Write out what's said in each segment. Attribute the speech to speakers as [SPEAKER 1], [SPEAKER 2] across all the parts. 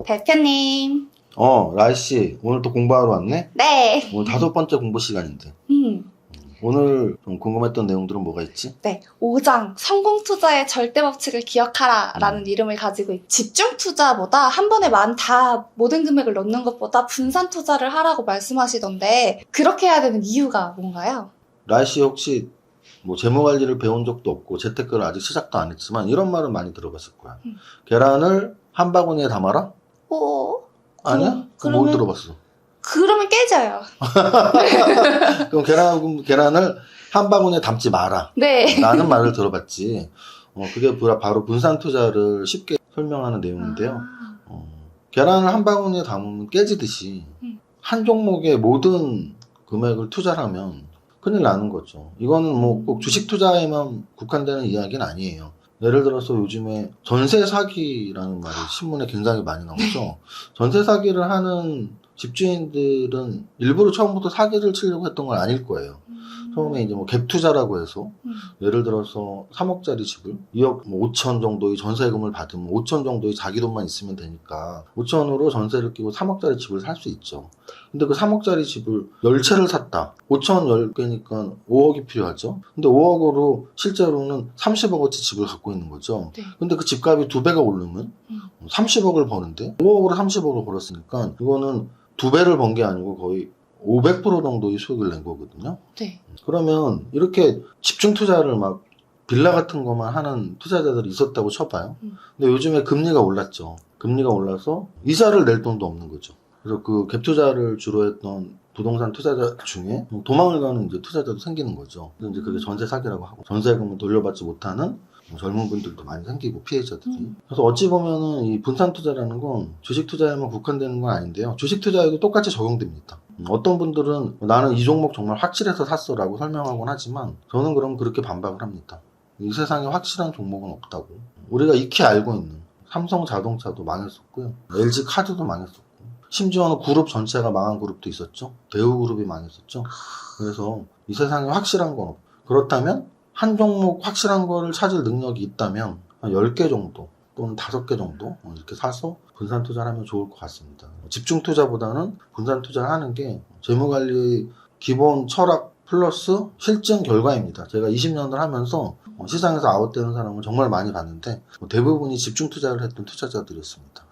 [SPEAKER 1] 대표님.
[SPEAKER 2] 라이씨, 오늘 또 공부하러 왔네?
[SPEAKER 1] 네.
[SPEAKER 2] 오늘 5번째 공부 시간인데. 오늘 좀 궁금했던 내용들은 뭐가 있지?
[SPEAKER 1] 네. 5장 성공투자의 절대 법칙을 기억하라 라는 이름을 가지고 집중투자보다 한 번에 모든 금액을 넣는 것보다 분산투자를 하라고 말씀하시던데 그렇게 해야 되는 이유가 뭔가요?
[SPEAKER 2] 라이씨 혹시 뭐 재무관리를 배운 적도 없고 재테크를 아직 시작도 안 했지만 이런 말은 많이 들어봤을 거야. 계란을 한 바구니에 담아라? 아니야? 그럼 뭘 들어봤어?
[SPEAKER 1] 그러면 깨져요.
[SPEAKER 2] 그럼 계란을 한 바구니에 담지 마라.
[SPEAKER 1] 네.
[SPEAKER 2] 라는 말을 들어봤지. 그게 바로 분산 투자를 쉽게 설명하는 내용인데요. 계란을 한 바구니에 담으면 깨지듯이 한 종목에 모든 금액을 투자를 하면 큰일 나는 거죠. 이거는 뭐 꼭 주식 투자에만 국한되는 이야기는 아니에요. 예를 들어서 요즘에 전세 사기라는 말이 신문에 굉장히 많이 나오죠. 전세 사기를 하는 집주인들은 일부러 처음부터 사기를 치려고 했던 건 아닐 거예요. 처음에 이제 뭐 갭 투자라고 해서 예를 들어서 3억짜리 집을 2억 5천 정도의 전세금을 받으면 5천 정도의 자기 돈만 있으면 되니까 5천으로 전세를 끼고 3억짜리 집을 살 수 있죠. 근데 그 3억짜리 집을 10채를 샀다. 5천 10개니까 5억이 필요하죠. 근데 5억으로 실제로는 30억어치 집을 갖고 있는 거죠.
[SPEAKER 1] 네.
[SPEAKER 2] 근데 그 집값이 2배가 오르면 30억을 버는데 5억으로 30억을 벌었으니까 이거는 2배를 번 게 아니고 거의 500% 정도의 수익을 낸 거거든요.
[SPEAKER 1] 네.
[SPEAKER 2] 그러면 이렇게 집중 투자를 막 빌라 같은 것만 하는 투자자들이 있었다고 쳐봐요. 근데 요즘에 금리가 올랐죠. 금리가 올라서 이자를 낼 돈도 없는 거죠. 그래서 그 갭 투자를 주로 했던 부동산 투자자 중에 도망을 가는 이제 투자자도 생기는 거죠. 이제 그게 전세 사기라고 하고 전세금을 돌려받지 못하는 젊은 분들도 많이 생기고 피해자들이. 그래서 어찌 보면은 이 분산 투자라는 건 주식 투자에만 국한되는 건 아닌데요. 주식 투자에도 똑같이 적용됩니다. 어떤 분들은 나는 이 종목 정말 확실해서 샀어 라고 설명하곤 하지만 저는 그럼 그렇게 반박을 합니다. 이 세상에 확실한 종목은 없다고. 우리가 익히 알고 있는 삼성 자동차도 망했었고요. LG 카드도 망했었고 심지어는 그룹 전체가 망한 그룹도 있었죠. 대우그룹이 망했었죠. 그래서 이 세상에 확실한 건 없고 그렇다면 한 종목 확실한 거를 찾을 능력이 있다면 한 10개 정도 또는 5개 정도 이렇게 사서 분산 투자를 하면 좋을 것 같습니다. 집중 투자보다는 분산 투자를 하는 게 재무관리 기본 철학 플러스 실증 결과입니다. 제가 20년을 하면서 시장에서 아웃되는 사람을 정말 많이 봤는데 대부분이 집중 투자를 했던 투자자들이었습니다.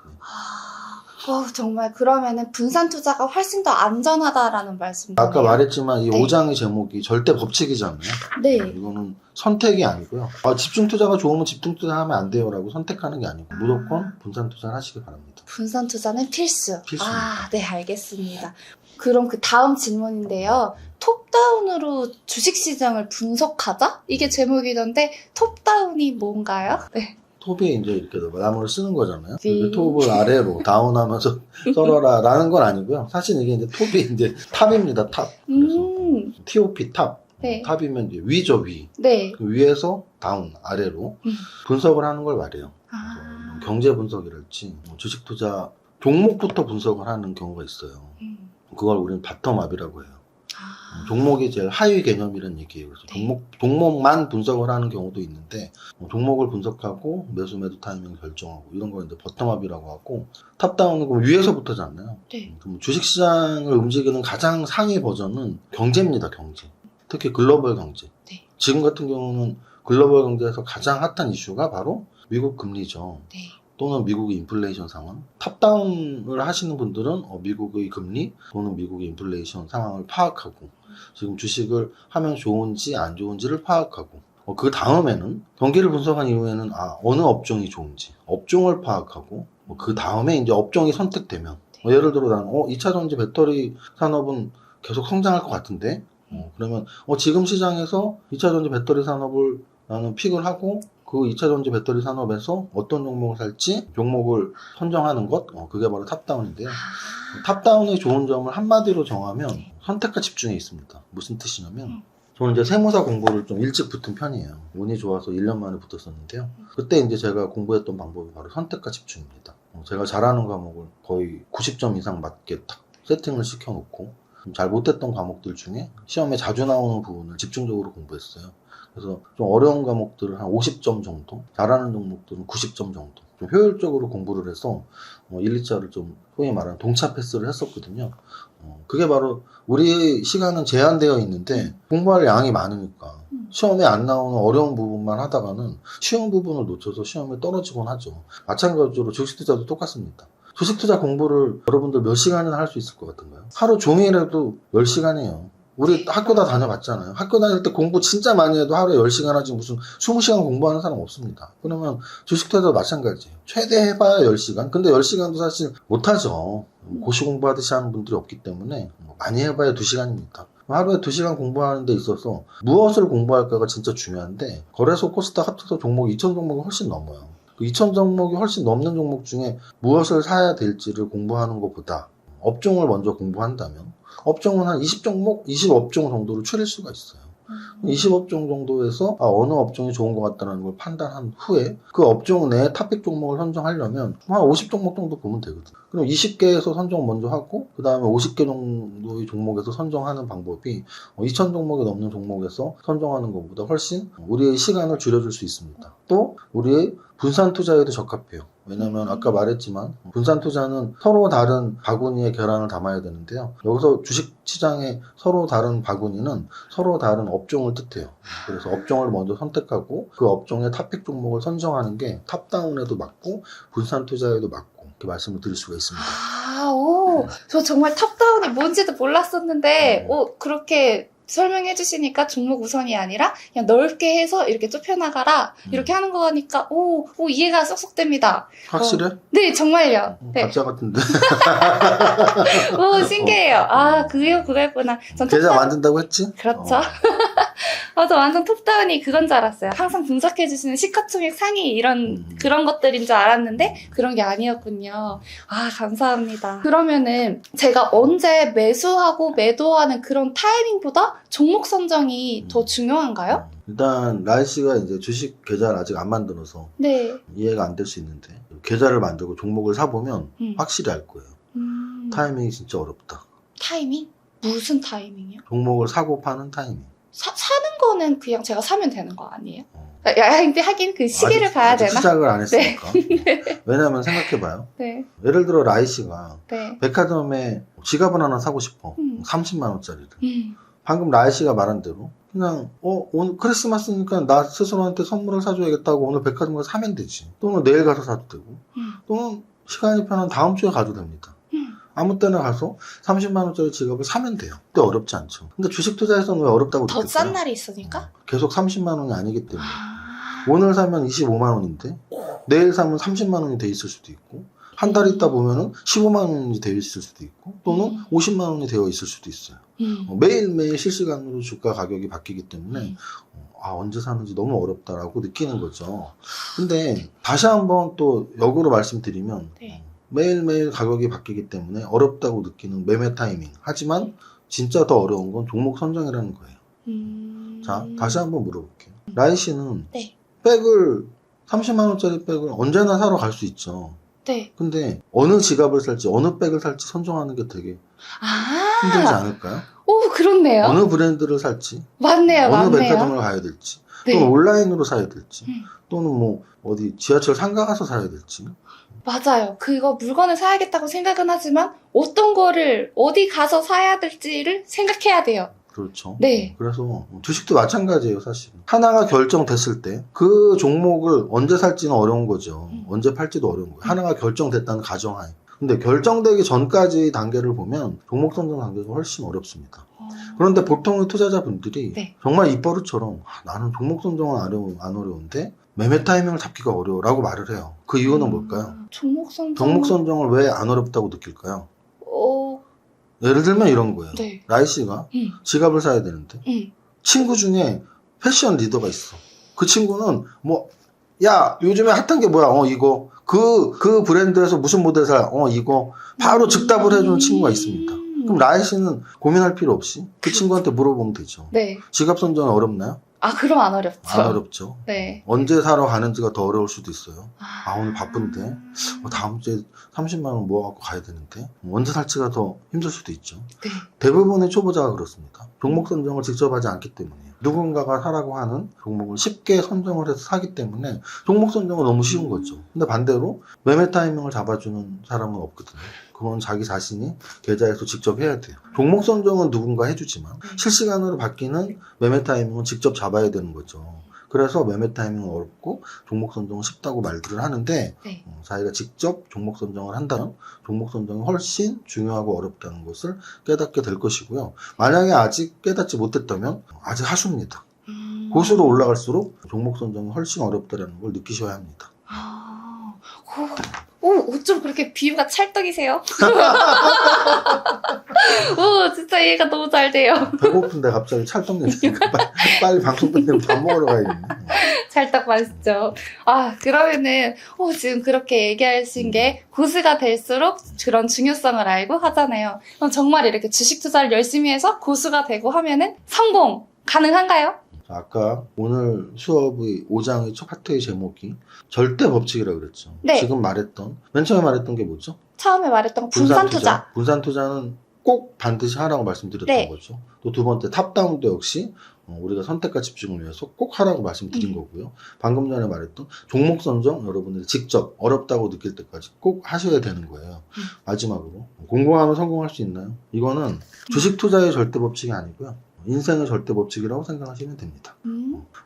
[SPEAKER 1] 정말 그러면은 분산 투자가 훨씬 더 안전하다라는 말씀이네요.
[SPEAKER 2] 아까 말했지만 이
[SPEAKER 1] 네.
[SPEAKER 2] 5장의 제목이 절대 법칙이잖아요.
[SPEAKER 1] 네.
[SPEAKER 2] 이거는 선택이 아니고요. 집중 투자가 좋으면 집중 투자하면 안 돼요라고 선택하는 게 아니고 무조건 분산 투자를 하시기 바랍니다.
[SPEAKER 1] 분산 투자는 필수.
[SPEAKER 2] 필수입니다.
[SPEAKER 1] 네, 알겠습니다. 그럼 그 다음 질문인데요. 톱다운으로 주식시장을 분석하자? 이게 제목이던데 톱다운이 뭔가요? 네.
[SPEAKER 2] 톱이 이제 이렇게 나무를 쓰는 거잖아요.
[SPEAKER 1] 네.
[SPEAKER 2] 톱을 아래로 다운하면서 썰어라 라는 건 아니고요. 사실 이게 이제 톱이 이제 탑입니다. 탑. 그래서 TOP 탑.
[SPEAKER 1] 네.
[SPEAKER 2] 탑이면 이제 위죠, 위.
[SPEAKER 1] 네.
[SPEAKER 2] 그 위에서 다운, 아래로 분석을 하는 걸 말해요. 경제 분석이랄지 주식 투자 종목부터 분석을 하는 경우가 있어요. 그걸 우리는 바텀업이라고 해요. 종목이 제일 하위 개념이라는 얘기예요. 그래서 종목만 분석을 하는 경우도 있는데 종목을 분석하고 매수 매도 타이밍 결정하고 이런 걸 이제 버텀업이라고 하고 탑다운은 그럼 위에서부터잖아요.
[SPEAKER 1] 네.
[SPEAKER 2] 그럼 주식시장을 움직이는 가장 상위 버전은 경제입니다. 경제. 특히 글로벌 경제.
[SPEAKER 1] 네.
[SPEAKER 2] 지금 같은 경우는 글로벌 경제에서 가장 핫한 이슈가 바로 미국 금리죠.
[SPEAKER 1] 네.
[SPEAKER 2] 또는 미국의 인플레이션 상황. 탑다운을 하시는 분들은 미국의 금리 또는 미국의 인플레이션 상황을 파악하고 지금 주식을 하면 좋은지 안 좋은지를 파악하고 그 다음에는 경기를 분석한 이후에는 어느 업종이 좋은지 업종을 파악하고 그 다음에 이제 업종이 선택되면 예를 들어 나는 2차전지 배터리 산업은 계속 성장할 것 같은데 그러면 지금 시장에서 2차전지 배터리 산업을 나는 픽을 하고 그 2차전지 배터리 산업에서 어떤 종목을 살지 종목을 선정하는 것 그게 바로 탑다운인데요. 탑다운의 좋은 점을 한마디로 정하면 선택과 집중에 있습니다. 무슨 뜻이냐면 저는 이제 세무사 공부를 좀 일찍 붙은 편이에요. 운이 좋아서 1년 만에 붙었었는데요. 그때 이제 제가 공부했던 방법이 바로 선택과 집중입니다. 제가 잘하는 과목을 거의 90점 이상 맞게 딱 세팅을 시켜놓고 잘 못했던 과목들 중에 시험에 자주 나오는 부분을 집중적으로 공부했어요. 그래서 좀 어려운 과목들을 한 50점 정도, 잘하는 종목들은 90점 정도 좀 효율적으로 공부를 해서 1, 2차를 좀 소위 말하는 동차 패스를 했었거든요. 그게 바로 우리 시간은 제한되어 있는데 공부할 양이 많으니까 시험에 안 나오는 어려운 부분만 하다가는 쉬운 부분을 놓쳐서 시험에 떨어지곤 하죠. 마찬가지로 주식투자도 똑같습니다. 주식투자 공부를 여러분들 몇 시간이나 할 수 있을 것 같은가요? 하루 종일해도 10시간이에요. 우리 학교 다 다녀봤잖아요. 학교 다닐 때 공부 진짜 많이 해도 하루에 10시간 하지 무슨 20시간 공부하는 사람 없습니다. 그러면 주식투자도 마찬가지예요. 최대 해봐야 10시간. 근데 10시간도 사실 못하죠. 고시 공부하듯이 하는 분들이 없기 때문에 많이 해봐야 2시간입니다. 하루에 2시간 공부하는 데 있어서 무엇을 공부할까가 진짜 중요한데 거래소 코스닥 합쳐서 종목 2,000 종목이 훨씬 넘어요. 그 2,000 종목이 훨씬 넘는 종목 중에 무엇을 사야 될지를 공부하는 것보다 업종을 먼저 공부한다면 업종은 한 20종목, 20업종 정도로 추릴 수가 있어요. 20업종 정도에서 어느 업종이 좋은 것 같다는 걸 판단한 후에 그 업종 내 탑픽 종목을 선정하려면 한 50종목 정도 보면 되거든요. 그럼 20개에서 선정 먼저 하고 그 다음에 50개 정도의 종목에서 선정하는 방법이 2,000 종목이 넘는 종목에서 선정하는 것보다 훨씬 우리의 시간을 줄여줄 수 있습니다. 또 우리의 분산 투자에도 적합해요. 왜냐면 아까 말했지만 분산 투자는 서로 다른 바구니에 계란을 담아야 되는데요. 여기서 주식시장에 서로 다른 바구니는 서로 다른 업종을 뜻해요. 그래서 업종을 먼저 선택하고 그 업종의 탑픽 종목을 선정하는 게 탑다운에도 맞고 분산 투자에도 맞고 이렇게 말씀을 드릴 수가 있습니다.
[SPEAKER 1] 저 정말 탑다운이 뭔지도 몰랐었는데, 그렇게 설명해 주시니까 종목 우선이 아니라 그냥 넓게 해서 이렇게 좁혀나가라 이렇게 하는 거 하니까 이해가 쏙쏙 됩니다.
[SPEAKER 2] 확실해?
[SPEAKER 1] 네, 정말요. 네.
[SPEAKER 2] 가짜 같은데.
[SPEAKER 1] 신기해요. 그거였구나. 전
[SPEAKER 2] 계좌
[SPEAKER 1] 톱다운...
[SPEAKER 2] 만든다고 했지?
[SPEAKER 1] 그렇죠. 저 완전 톱다운이 그건 줄 알았어요. 항상 분석해 주시는 시가총액 상위 이런 그런 것들인 줄 알았는데 그런 게 아니었군요. 감사합니다. 그러면은 제가 언제 매수하고 매도하는 그런 타이밍보다 종목 선정이 더 중요한가요?
[SPEAKER 2] 일단 라이 씨가 이제 주식 계좌를 아직 안 만들어서
[SPEAKER 1] 네.
[SPEAKER 2] 이해가 안 될 수 있는데 계좌를 만들고 종목을 사보면 확실히 알 거예요. 타이밍이 진짜 어렵다.
[SPEAKER 1] 타이밍? 무슨 타이밍이요?
[SPEAKER 2] 종목을 사고 파는 타이밍.
[SPEAKER 1] 사는 거는 그냥 제가 사면 되는 거 아니에요? 근데 하긴 그 시기를 봐야 되나?
[SPEAKER 2] 시작을 안 했으니까. 네. 왜냐하면 생각해봐요.
[SPEAKER 1] 네.
[SPEAKER 2] 예를 들어 라이 씨가
[SPEAKER 1] 네.
[SPEAKER 2] 백화점에 지갑을 하나 사고 싶어. 30만 원짜리를. 방금 라이 씨가 말한 대로 그냥 오늘 크리스마스니까 나 스스로한테 선물을 사줘야겠다고 오늘 백화점 가서 사면 되지. 또는 내일 가서 사도 되고. 또는 시간이 편한 다음 주에 가도 됩니다. 아무 때나 가서 30만 원짜리 지갑을 사면 돼요. 그때 어렵지 않죠. 근데 주식 투자에서는 왜 어렵다고 느낄까요?
[SPEAKER 1] 더 싼 날이 있으니까?
[SPEAKER 2] 계속 30만 원이 아니기 때문에. 오늘 사면 25만 원인데 내일 사면 30만 원이 돼 있을 수도 있고 한 달 있다 보면은 15만 원이 되어 있을 수도 있고 또는 50만 원이 되어 있을 수도 있어요. 매일매일 실시간으로 주가 가격이 바뀌기 때문에 언제 사는지 너무 어렵다라고 느끼는 거죠. 근데 다시 한번 또 역으로 말씀드리면
[SPEAKER 1] 네.
[SPEAKER 2] 매일매일 가격이 바뀌기 때문에 어렵다고 느끼는 매매 타이밍. 하지만 진짜 더 어려운 건 종목 선정이라는 거예요. 자, 다시 한번 물어볼게요. 라이 씨는
[SPEAKER 1] 네.
[SPEAKER 2] 백을 30만 원짜리 백을 언제나 사러 갈 수 있죠.
[SPEAKER 1] 네.
[SPEAKER 2] 근데 어느 지갑을 살지 어느 백을 살지 선정하는 게 되게 힘들지 않을까요?
[SPEAKER 1] 그렇네요.
[SPEAKER 2] 어느 브랜드를 살지
[SPEAKER 1] 맞네요.
[SPEAKER 2] 어느
[SPEAKER 1] 맞네요.
[SPEAKER 2] 백화점을 가야 될지
[SPEAKER 1] 네.
[SPEAKER 2] 또는 온라인으로 사야 될지 또는 뭐 어디 지하철 상가 가서 사야 될지
[SPEAKER 1] 맞아요. 그거 물건을 사야겠다고 생각은 하지만 어떤 거를 어디 가서 사야 될지를 생각해야 돼요.
[SPEAKER 2] 그렇죠.
[SPEAKER 1] 네.
[SPEAKER 2] 그래서 주식도 마찬가지예요, 사실. 하나가 결정됐을 때 그 종목을 언제 살지는 어려운 거죠. 언제 팔지도 어려운 거예요. 하나가 결정됐다는 가정하에. 근데 결정되기 전까지 단계를 보면 종목 선정 단계가 훨씬 어렵습니다. 그런데 보통의 투자자분들이
[SPEAKER 1] 네.
[SPEAKER 2] 정말 입버릇처럼 나는 종목 선정은 안 어려운데 매매 타이밍을 잡기가 어려워라고 말을 해요. 그 이유는 뭘까요?
[SPEAKER 1] 종목 선정.
[SPEAKER 2] 종목 선정을 왜 안 어렵다고 느낄까요? 예를 들면 이런 거예요.
[SPEAKER 1] 네.
[SPEAKER 2] 라이 씨가 지갑을 사야 되는데 친구 중에 패션 리더가 있어. 그 친구는 야 요즘에 핫한 게 뭐야? 이거 그 브랜드에서 무슨 모델 사? 이거 바로 즉답을 해주는 친구가 있습니다. 그럼 라이 씨는 고민할 필요 없이 그 친구한테 물어보면 되죠.
[SPEAKER 1] 네.
[SPEAKER 2] 지갑 선정이 어렵나요?
[SPEAKER 1] 그럼 안 어렵죠.
[SPEAKER 2] 안 어렵죠.
[SPEAKER 1] 네.
[SPEAKER 2] 언제 사러 가는지가 더 어려울 수도 있어요. 오늘 바쁜데 다음 주에 30만 원 모아갖고 가야 되는데 언제 살지가 더 힘들 수도 있죠.
[SPEAKER 1] 네.
[SPEAKER 2] 대부분의 초보자가 그렇습니다. 종목 선정을 직접 하지 않기 때문이에요. 누군가가 사라고 하는 종목을 쉽게 선정을 해서 사기 때문에 종목 선정은 너무 쉬운 거죠. 근데 반대로 매매 타이밍을 잡아주는 사람은 없거든요. 그건 자기 자신이 계좌에서 직접 해야 돼요. 종목 선정은 누군가 해주지만 실시간으로 바뀌는 매매 타이밍은 직접 잡아야 되는 거죠. 그래서 매매 타이밍은 어렵고 종목 선정은 쉽다고 말들을 하는데
[SPEAKER 1] 네.
[SPEAKER 2] 자기가 직접 종목 선정을 한다면 종목 선정이 훨씬 중요하고 어렵다는 것을 깨닫게 될 것이고요. 만약에 아직 깨닫지 못했다면 아직 하수입니다. 고수로 올라갈수록 종목 선정이 훨씬 어렵다는 걸 느끼셔야 합니다.
[SPEAKER 1] 아, 어쩜 그렇게 비유가 찰떡이세요? 오, 진짜 이해가 너무 잘 돼요.
[SPEAKER 2] 배고픈데 갑자기 찰떡 내니까 빨리 방송 끝내고 밥 먹으러 가야겠네.
[SPEAKER 1] 찰떡 맛있죠. 아, 그러면은, 지금 그렇게 얘기하신 게 고수가 될수록 그런 중요성을 알고 하잖아요. 그럼 정말 이렇게 주식 투자를 열심히 해서 고수가 되고 하면은 성공 가능한가요?
[SPEAKER 2] 아까 오늘 수업의 5장의 첫 파트의 제목이 절대 법칙이라고 그랬죠.
[SPEAKER 1] 네.
[SPEAKER 2] 지금 말했던, 맨 처음에 말했던 게 뭐죠?
[SPEAKER 1] 처음에 말했던 분산 투자.
[SPEAKER 2] 분산 투자는 꼭 반드시 하라고 말씀드렸던
[SPEAKER 1] 네.
[SPEAKER 2] 거죠. 또 두 번째 탑다운도 역시 우리가 선택과 집중을 위해서 꼭 하라고 말씀드린 거고요. 방금 전에 말했던 종목 선정 여러분들이 직접 어렵다고 느낄 때까지 꼭 하셔야 되는 거예요. 마지막으로 공부하면 성공할 수 있나요? 이거는 주식 투자의 절대 법칙이 아니고요. 인생의 절대 법칙이라고 생각하시면 됩니다.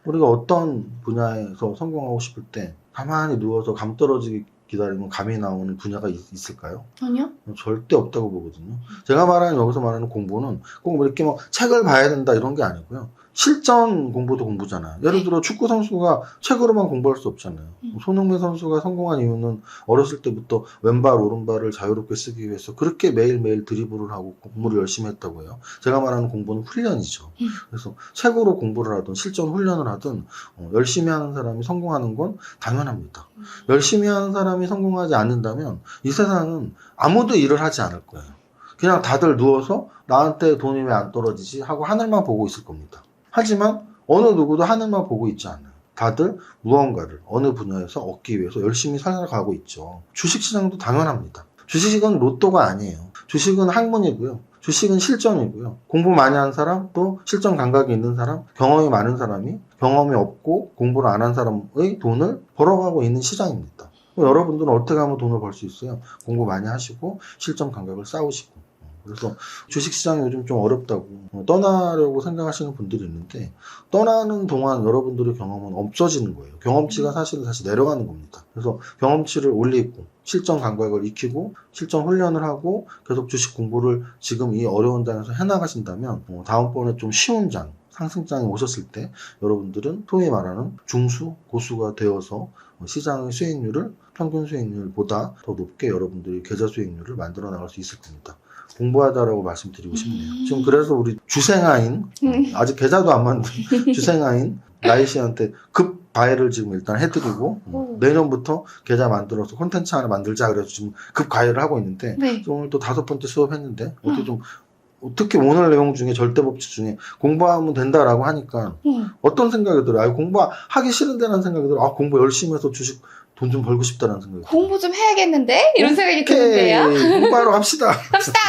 [SPEAKER 2] 우리가 어떤 분야에서 성공하고 싶을 때 가만히 누워서 감 떨어지게 기다리면 감이 나오는 분야가 있을까요?
[SPEAKER 1] 아니요.
[SPEAKER 2] 절대 없다고 보거든요. 제가 말하는 여기서 말하는 공부는 꼭 이렇게 뭐 책을 봐야 된다 이런 게 아니고요. 실전 공부도 공부잖아요. 예를 들어 축구 선수가 책으로만 공부할 수 없잖아요. 손흥민 선수가 성공한 이유는 어렸을 때부터 왼발 오른발을 자유롭게 쓰기 위해서 그렇게 매일매일 드리블을 하고 공부를 열심히 했다고 해요. 제가 말하는 공부는 훈련이죠. 그래서 책으로 공부를 하든 실전 훈련을 하든 열심히 하는 사람이 성공하는 건 당연합니다. 열심히 하는 사람이 성공하지 않는다면 이 세상은 아무도 일을 하지 않을 거예요. 그냥 다들 누워서 나한테 돈이 왜 안 떨어지지 하고 하늘만 보고 있을 겁니다. 하지만 어느 누구도 하늘만 보고 있지 않아요. 다들 무언가를 어느 분야에서 얻기 위해서 열심히 살아가고 있죠. 주식시장도 당연합니다. 주식은 로또가 아니에요. 주식은 학문이고요. 주식은 실전이고요. 공부 많이 한 사람, 또 실전 감각이 있는 사람, 경험이 많은 사람이 경험이 없고 공부를 안 한 사람의 돈을 벌어가고 있는 시장입니다. 여러분들은 어떻게 하면 돈을 벌 수 있어요? 공부 많이 하시고 실전 감각을 쌓으시고. 그래서 주식시장이 요즘 좀 어렵다고 떠나려고 생각하시는 분들이 있는데 떠나는 동안 여러분들의 경험은 없어지는 거예요. 경험치가 사실은 다시 내려가는 겁니다. 그래서 경험치를 올리고 실전 감각을 익히고 실전 훈련을 하고 계속 주식 공부를 지금 이 어려운 장에서 해나가신다면 다음번에 좀 쉬운 장, 상승장에 오셨을 때 여러분들은 소위 말하는 중수, 고수가 되어서 시장의 수익률을 평균 수익률보다 더 높게 여러분들이 계좌 수익률을 만들어 나갈 수 있을 겁니다. 공부하자라고 말씀드리고 싶네요. 지금 그래서 우리 주생아인, 아직 계좌도 안 만든 주생아인 나이 씨한테 급 과외를 지금 일단 해드리고 내년부터 계좌 만들어서 콘텐츠 하나 만들자 그래서 지금 급 과외를 하고 있는데
[SPEAKER 1] 네.
[SPEAKER 2] 오늘 또 5번째 수업했는데 어떻게 좀 특히 오늘 내용 중에 절대 법칙 중에 공부하면 된다라고 하니까 어떤 생각이 들어요? 공부하기 싫은데라는 생각이 들어요. 공부 열심히 해서 주식 돈 좀 벌고 싶다라는 생각이 들어요.
[SPEAKER 1] 공부 좀 해야겠는데? 이런 생각이 드는데요.
[SPEAKER 2] 공부하러 갑시다.
[SPEAKER 1] 갑시다!